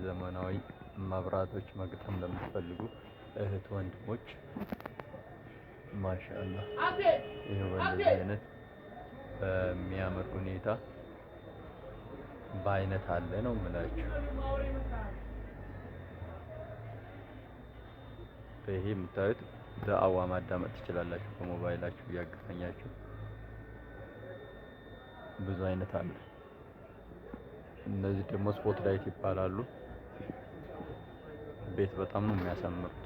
ዘመናዊ መብራቶች መግጠም ለምትፈልጉ እህት ወንድሞች ማሻአላህ ይሄው በእንደዚህ አይነት በሚያምር ሁኔታ በአይነት አለ ነው የምላችሁ። ይሄ የምታዩት በአዋ ማዳመጥ ትችላላችሁ በሞባይላችሁ እያገናኛችሁ። ብዙ አይነት አለ። እነዚህ ደግሞ ስፖት ላይት ይባላሉ። ቤት በጣም ነው የሚያሳምሩት።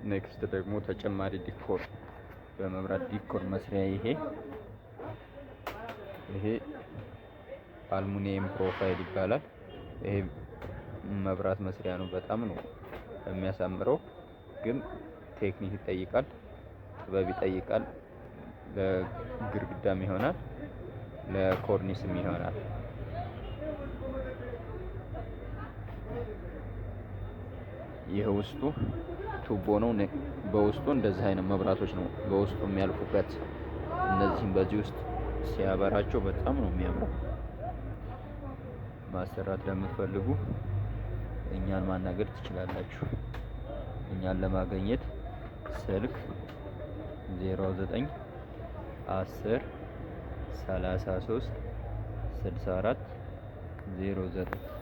ኔክስት ደግሞ ተጨማሪ ዲኮር በመብራት ዲኮር መስሪያ ይሄ አልሙኒየም ፕሮፋይል ይባላል። ይሄ መብራት መስሪያ ነው። በጣም ነው የሚያሳምረው፣ ግን ቴክኒክ ይጠይቃል፣ ጥበብ ይጠይቃል። ለግድግዳም ይሆናል፣ ለኮርኒስም ይሆናል። ይህ ውስጡ ቱቦ ነው። በውስጡ እንደዚህ አይነት መብራቶች ነው በውስጡ የሚያልፉበት። እነዚህም በዚህ ውስጥ ሲያበራቸው በጣም ነው የሚያምረው። ማሰራት ለምትፈልጉ እኛን ማናገር ትችላላችሁ። እኛን ለማግኘት ስልክ 09 10 33 64 09